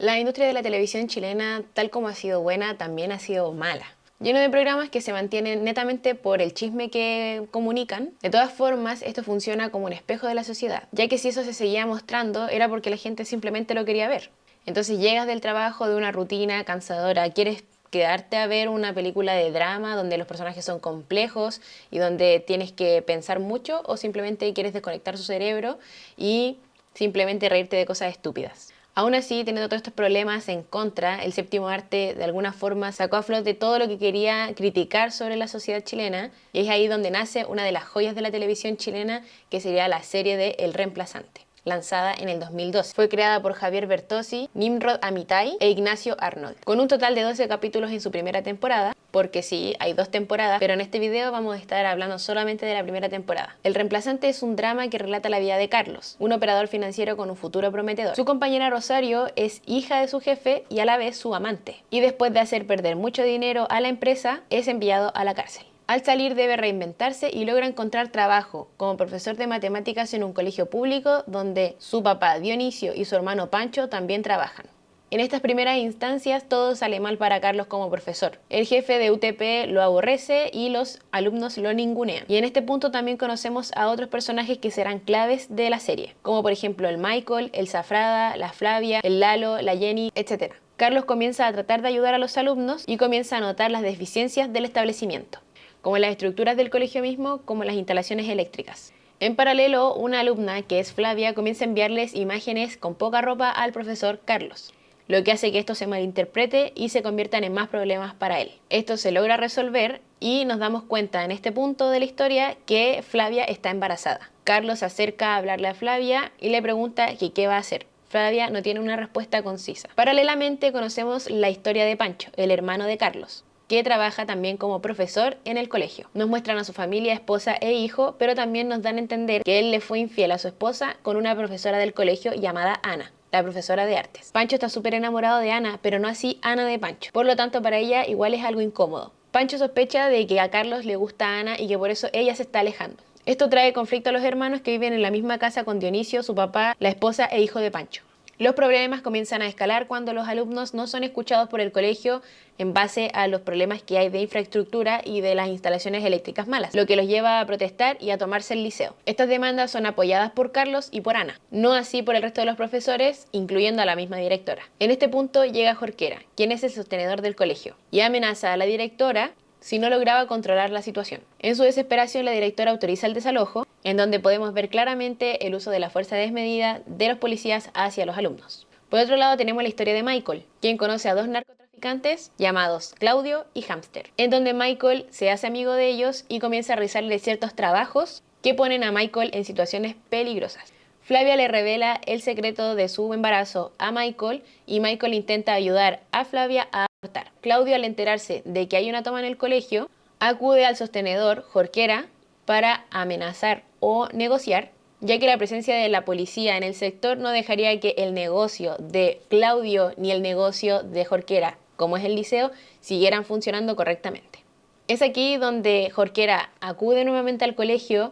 La industria de la televisión chilena, tal como ha sido buena, también ha sido mala. Lleno de programas que se mantienen netamente por el chisme que comunican. De todas formas, esto funciona como un espejo de la sociedad, ya que si eso se seguía mostrando era porque la gente simplemente lo quería ver. Entonces llegas del trabajo, de una rutina cansadora, quieres quedarte a ver una película de drama donde los personajes son complejos y donde tienes que pensar mucho, o simplemente quieres desconectar su cerebro y simplemente reírte de cosas estúpidas. Aún así, teniendo todos estos problemas en contra, el séptimo arte de alguna forma sacó a flote todo lo que quería criticar sobre la sociedad chilena, y es ahí donde nace una de las joyas de la televisión chilena, que sería la serie de El Reemplazante, lanzada en el 2012. Fue creada por Javier Bertozzi, Nimrod Amitay e Ignacio Arnold, con un total de 12 capítulos en su primera temporada, porque sí, hay 2 temporadas, pero en este video vamos a estar hablando solamente de la primera temporada. El Reemplazante es un drama que relata la vida de Carlos, un operador financiero con un futuro prometedor. Su compañera Rosario es hija de su jefe y a la vez su amante, y después de hacer perder mucho dinero a la empresa, es enviado a la cárcel. Al salir debe reinventarse y logra encontrar trabajo como profesor de matemáticas en un colegio público donde su papá Dionisio y su hermano Pancho también trabajan. En estas primeras instancias todo sale mal para Carlos como profesor. El jefe de UTP lo aborrece y los alumnos lo ningunean. Y en este punto también conocemos a otros personajes que serán claves de la serie, como por ejemplo el Michael, el Zafrada, la Flavia, el Lalo, la Jenny, etc. Carlos comienza a tratar de ayudar a los alumnos y comienza a notar las deficiencias del establecimiento, como las estructuras del colegio mismo, como las instalaciones eléctricas. En paralelo, una alumna, que es Flavia, comienza a enviarles imágenes con poca ropa al profesor Carlos, lo que hace que esto se malinterprete y se conviertan en más problemas para él. Esto se logra resolver y nos damos cuenta en este punto de la historia que Flavia está embarazada. Carlos se acerca a hablarle a Flavia y le pregunta que qué va a hacer. Flavia no tiene una respuesta concisa. Paralelamente conocemos la historia de Pancho, el hermano de Carlos, que trabaja también como profesor en el colegio. Nos muestran a su familia, esposa e hijo, pero también nos dan a entender que él le fue infiel a su esposa con una profesora del colegio llamada Ana, la profesora de artes. Pancho está súper enamorado de Ana, pero no así Ana de Pancho. Por lo tanto, para ella igual es algo incómodo. Pancho sospecha de que a Carlos le gusta a Ana y que por eso ella se está alejando. Esto trae conflicto a los hermanos que viven en la misma casa con Dionisio, su papá, la esposa e hijo de Pancho. Los problemas comienzan a escalar cuando los alumnos no son escuchados por el colegio en base a los problemas que hay de infraestructura y de las instalaciones eléctricas malas, lo que los lleva a protestar y a tomarse el liceo. Estas demandas son apoyadas por Carlos y por Ana, no así por el resto de los profesores, incluyendo a la misma directora. En este punto llega Jorquera, quien es el sostenedor del colegio, y amenaza a la directora si no lograba controlar la situación. En su desesperación, la directora autoriza el desalojo, en donde podemos ver claramente el uso de la fuerza desmedida de los policías hacia los alumnos. Por otro lado, tenemos la historia de Michael, quien conoce a 2 narcotraficantes llamados Claudio y Hamster, en donde Michael se hace amigo de ellos y comienza a realizarle ciertos trabajos que ponen a Michael en situaciones peligrosas. Flavia le revela el secreto de su embarazo a Michael y Michael intenta ayudar a Flavia a abortar. Claudio, al enterarse de que hay una toma en el colegio, acude al sostenedor Jorquera para amenazar o negociar, ya que la presencia de la policía en el sector no dejaría que el negocio de Claudio ni el negocio de Jorquera, como es el liceo, siguieran funcionando correctamente. Es aquí donde Jorquera acude nuevamente al colegio,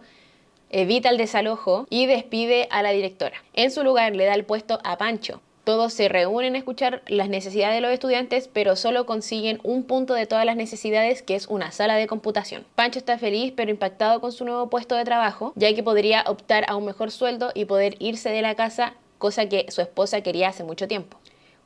evita el desalojo y despide a la directora. En su lugar le da el puesto a Pancho. Todos se reúnen a escuchar las necesidades de los estudiantes, pero solo consiguen un punto de todas las necesidades, que es una sala de computación. Pancho está feliz pero impactado con su nuevo puesto de trabajo, ya que podría optar a un mejor sueldo y poder irse de la casa, cosa que su esposa quería hace mucho tiempo.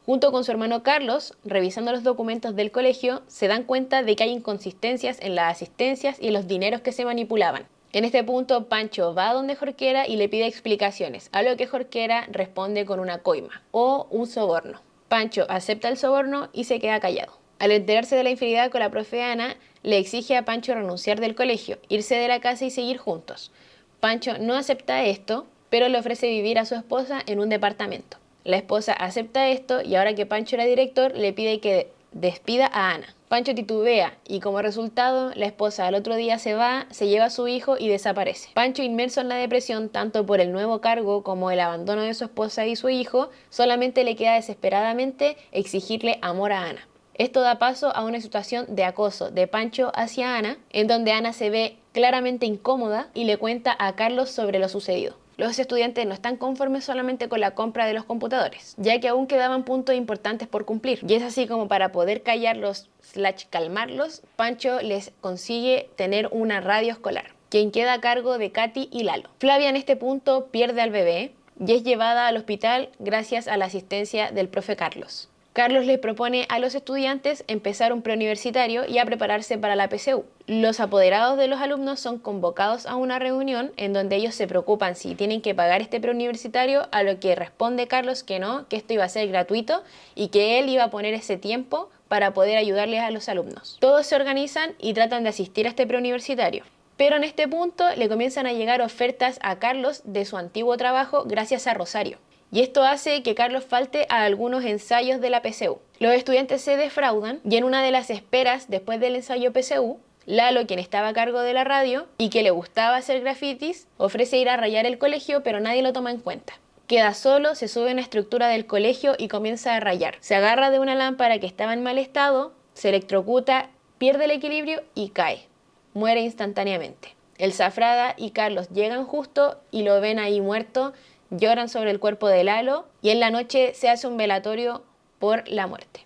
Junto con su hermano Carlos, revisando los documentos del colegio, se dan cuenta de que hay inconsistencias en las asistencias y en los dineros que se manipulaban. En este punto, Pancho va a donde Jorquera y le pide explicaciones, a lo que Jorquera responde con una coima o un soborno. Pancho acepta el soborno y se queda callado. Al enterarse de la infidelidad con la profe Ana, le exige a Pancho renunciar del colegio, irse de la casa y seguir juntos. Pancho no acepta esto, pero le ofrece vivir a su esposa en un departamento. La esposa acepta esto y ahora que Pancho era director, le pide que despida a Ana. Pancho titubea y como resultado, la esposa al otro día se va, se lleva a su hijo y desaparece. Pancho, inmerso en la depresión tanto por el nuevo cargo como el abandono de su esposa y su hijo, solamente le queda desesperadamente exigirle amor a Ana. Esto da paso a una situación de acoso de Pancho hacia Ana, en donde Ana se ve claramente incómoda y le cuenta a Carlos sobre lo sucedido. los estudiantes no están conformes solamente con la compra de los computadores, ya que aún quedaban puntos importantes por cumplir. Y es así como para poder callarlos / calmarlos, Pancho les consigue tener una radio escolar, quien queda a cargo de Katy y Lalo. Flavia en este punto pierde al bebé y es llevada al hospital gracias a la asistencia del profe Carlos. Carlos les propone a los estudiantes empezar un preuniversitario y a prepararse para la PSU. Los apoderados de los alumnos son convocados a una reunión en donde ellos se preocupan si tienen que pagar este preuniversitario, a lo que responde Carlos que no, que esto iba a ser gratuito y que él iba a poner ese tiempo para poder ayudarles a los alumnos. Todos se organizan y tratan de asistir a este preuniversitario. Pero en este punto le comienzan a llegar ofertas a Carlos de su antiguo trabajo gracias a Rosario. Y esto hace que Carlos falte a algunos ensayos de la PSU. Los estudiantes se defraudan y en una de las esperas después del ensayo PSU, Lalo, quien estaba a cargo de la radio y que le gustaba hacer grafitis, ofrece ir a rayar el colegio, pero nadie lo toma en cuenta. Queda solo, se sube a una estructura del colegio y comienza a rayar. Se agarra de una lámpara que estaba en mal estado, se electrocuta, pierde el equilibrio y cae. Muere instantáneamente. El Zafrada y Carlos llegan justo y lo ven ahí muerto, lloran sobre el cuerpo de Lalo y en la noche se hace un velatorio por la muerte.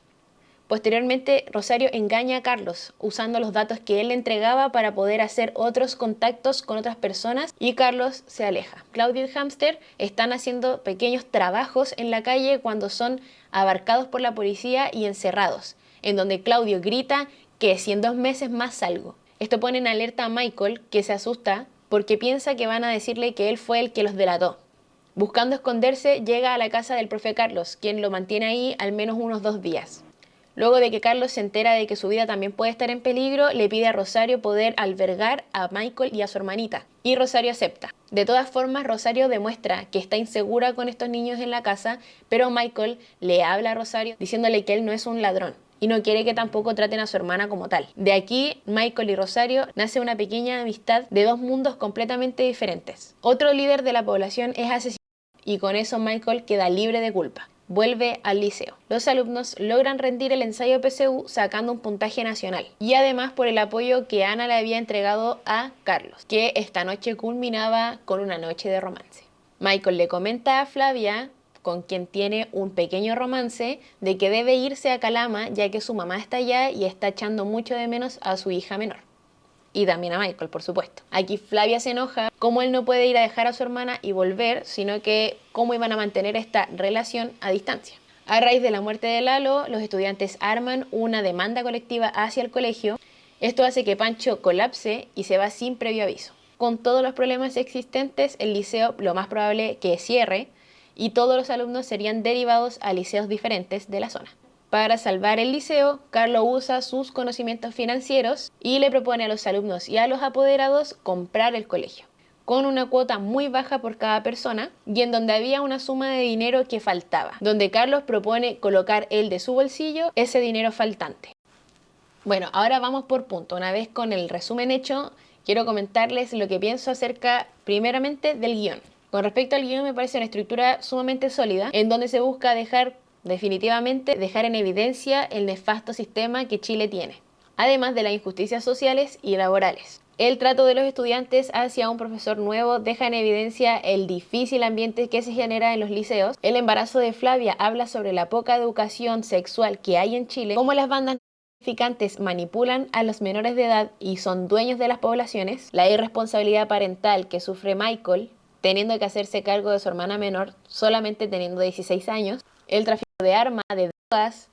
Posteriormente, Rosario engaña a Carlos usando los datos que él le entregaba para poder hacer otros contactos con otras personas y Carlos se aleja. Claudio y el hámster están haciendo pequeños trabajos en la calle cuando son abarcados por la policía y encerrados, en donde Claudio grita que si en 2 meses más salgo. Esto pone en alerta a Michael, que se asusta porque piensa que van a decirle que él fue el que los delató. Buscando esconderse, llega a la casa del profe Carlos, quien lo mantiene ahí al menos unos 2 días. Luego de que Carlos se entera de que su vida también puede estar en peligro, le pide a Rosario poder albergar a Michael y a su hermanita. Y Rosario acepta. De todas formas, Rosario demuestra que está insegura con estos niños en la casa, pero Michael le habla a Rosario diciéndole que él no es un ladrón y no quiere que tampoco traten a su hermana como tal. De aquí, Michael y Rosario nace una pequeña amistad de 2 mundos completamente diferentes. Otro líder de la población es asesinado y con eso Michael queda libre de culpa. Vuelve al liceo. Los alumnos logran rendir el ensayo PSU sacando un puntaje nacional y además por el apoyo que Ana le había entregado a Carlos, que esta noche culminaba con una noche de romance. Michael le comenta a Flavia, con quien tiene un pequeño romance, de que debe irse a Calama ya que su mamá está allá y está echando mucho de menos a su hija menor. Y también a Michael, por supuesto. Aquí Flavia se enoja, cómo él no puede ir a dejar a su hermana y volver, sino que cómo iban a mantener esta relación a distancia. A raíz de la muerte de Lalo, los estudiantes arman una demanda colectiva hacia el colegio. Esto hace que Pancho colapse y se va sin previo aviso. Con todos los problemas existentes, el liceo lo más probable que cierre y todos los alumnos serían derivados a liceos diferentes de la zona. Para salvar el liceo, Carlos usa sus conocimientos financieros y le propone a los alumnos y a los apoderados comprar el colegio, con una cuota muy baja por cada persona y en donde había una suma de dinero que faltaba, donde Carlos propone colocar él de su bolsillo ese dinero faltante. Bueno, ahora vamos por punto. Una vez con el resumen hecho, quiero comentarles lo que pienso acerca primeramente del guión. Con respecto al guión, me parece una estructura sumamente sólida, en donde se busca definitivamente dejar en evidencia el nefasto sistema que Chile tiene, además de las injusticias sociales y laborales. El trato de los estudiantes hacia un profesor nuevo deja en evidencia el difícil ambiente que se genera en los liceos. El embarazo de Flavia habla sobre la poca educación sexual que hay en Chile, cómo las bandas traficantes manipulan a los menores de edad y son dueños de las poblaciones, la irresponsabilidad parental que sufre Michael, teniendo que hacerse cargo de su hermana menor solamente teniendo 16 años, el tráfico de armas, de drogas,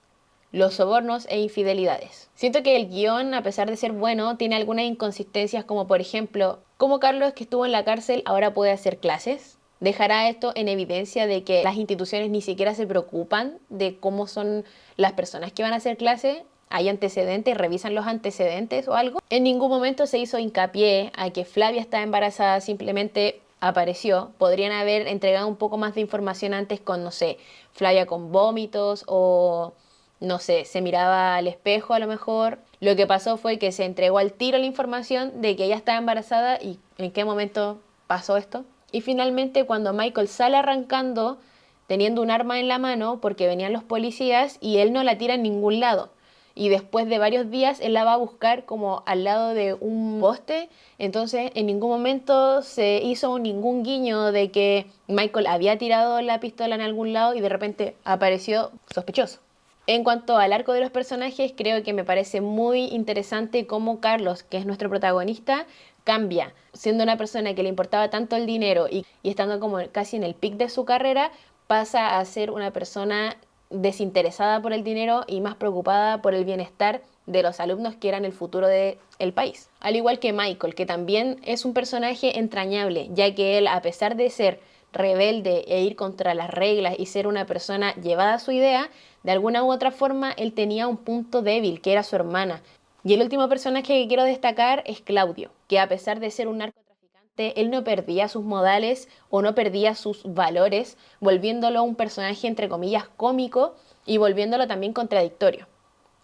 los sobornos e infidelidades. Siento que el guión, a pesar de ser bueno, tiene algunas inconsistencias como por ejemplo, cómo Carlos, que estuvo en la cárcel, ahora puede hacer clases. Dejará esto en evidencia de que las instituciones ni siquiera se preocupan de cómo son las personas que van a hacer clases. ¿Hay antecedentes? ¿Revisan los antecedentes o algo? En ningún momento se hizo hincapié a que Flavia estaba embarazada, simplemente apareció. Podrían haber entregado un poco más de información antes con, no sé, Flavia con vómitos o, no sé, se miraba al espejo a lo mejor. Lo que pasó fue que se entregó al tiro la información de que ella estaba embarazada y en qué momento pasó esto. Y finalmente cuando Michael sale arrancando teniendo un arma en la mano porque venían los policías y él no la tira en ningún lado. y después de varios días él la va a buscar como al lado de un poste. Entonces en ningún momento se hizo ningún guiño de que Michael había tirado la pistola en algún lado y de repente apareció sospechoso. En cuanto al arco de los personajes, creo que me parece muy interesante cómo Carlos, que es nuestro protagonista, cambia. Siendo una persona que le importaba tanto el dinero y estando como casi en el pic de su carrera, pasa a ser una persona desinteresada por el dinero y más preocupada por el bienestar de los alumnos que eran el futuro del país. Al igual que Michael, que también es un personaje entrañable, ya que él, a pesar de ser rebelde e ir contra las reglas y ser una persona llevada a su idea, de alguna u otra forma él tenía un punto débil, que era su hermana. Y el último personaje que quiero destacar es Claudio, que a pesar de ser un narcotraficante, él no perdía sus modales o no perdía sus valores, volviéndolo un personaje entre comillas cómico y volviéndolo también contradictorio.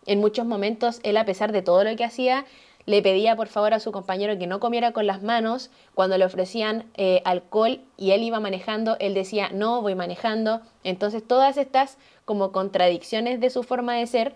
En muchos momentos él, a pesar de todo lo que hacía, le pedía por favor a su compañero que no comiera con las manos. Cuando le ofrecían alcohol y él iba manejando, él decía no, voy manejando. Entonces todas estas como contradicciones de su forma de ser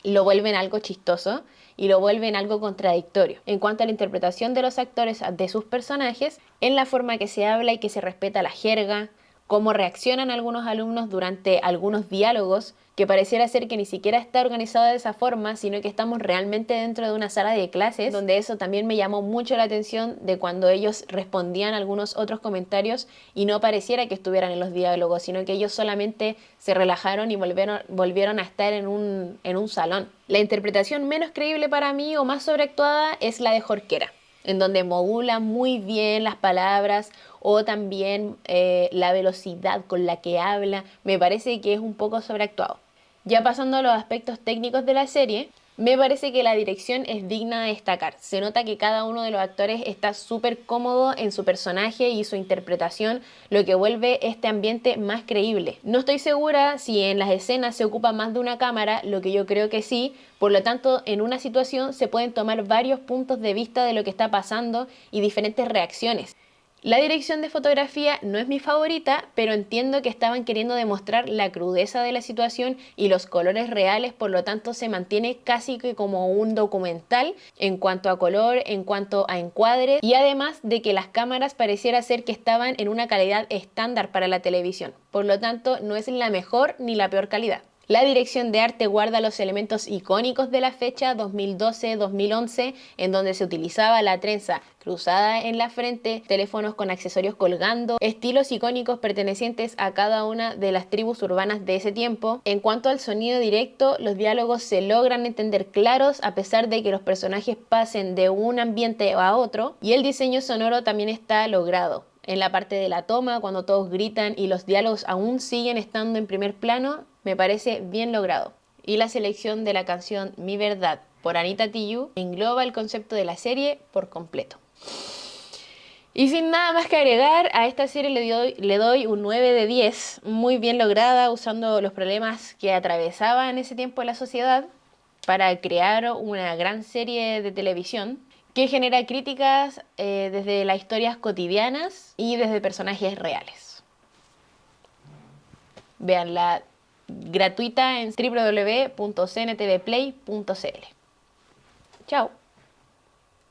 lo vuelven algo chistoso y lo vuelven algo contradictorio. En cuanto a la interpretación de los actores de sus personajes, en la forma que se habla y que se respeta la jerga, cómo reaccionan algunos alumnos durante algunos diálogos, que pareciera ser que ni siquiera está organizado de esa forma, sino que estamos realmente dentro de una sala de clases, donde eso también me llamó mucho la atención de cuando ellos respondían a algunos otros comentarios y no pareciera que estuvieran en los diálogos, sino que ellos solamente se relajaron y volvieron a estar en un salón. La interpretación menos creíble para mí o más sobreactuada es la de Jorquera, en donde modula muy bien las palabras o también la velocidad con la que habla. Me parece que es un poco sobreactuado. Ya pasando a los aspectos técnicos de la serie, me parece que la dirección es digna de destacar. Se nota que cada uno de los actores está súper cómodo en su personaje y su interpretación, lo que vuelve este ambiente más creíble. No estoy segura si en las escenas se ocupa más de una cámara, lo que yo creo que sí. Por lo tanto, en una situación se pueden tomar varios puntos de vista de lo que está pasando y diferentes reacciones. La dirección de fotografía no es mi favorita, pero entiendo que estaban queriendo demostrar la crudeza de la situación y los colores reales, por lo tanto se mantiene casi que como un documental en cuanto a color, en cuanto a encuadres y además de que las cámaras pareciera ser que estaban en una calidad estándar para la televisión, por lo tanto no es la mejor ni la peor calidad. La dirección de arte guarda los elementos icónicos de la fecha 2012-2011, en donde se utilizaba la trenza cruzada en la frente, teléfonos con accesorios colgando, estilos icónicos pertenecientes a cada una de las tribus urbanas de ese tiempo. En cuanto al sonido directo, los diálogos se logran entender claros a pesar de que los personajes pasen de un ambiente a otro, y el diseño sonoro también está logrado. En la parte de la toma, cuando todos gritan y los diálogos aún siguen estando en primer plano, me parece bien logrado. Y la selección de la canción Mi Verdad por Anita Tijoux engloba el concepto de la serie por completo. Y sin nada más que agregar, a esta serie le doy un 9 de 10, muy bien lograda, usando los problemas que atravesaba en ese tiempo la sociedad para crear una gran serie de televisión que genera críticas desde las historias cotidianas y desde personajes reales. Véanla gratuita en www.cntvplay.cl. Chao.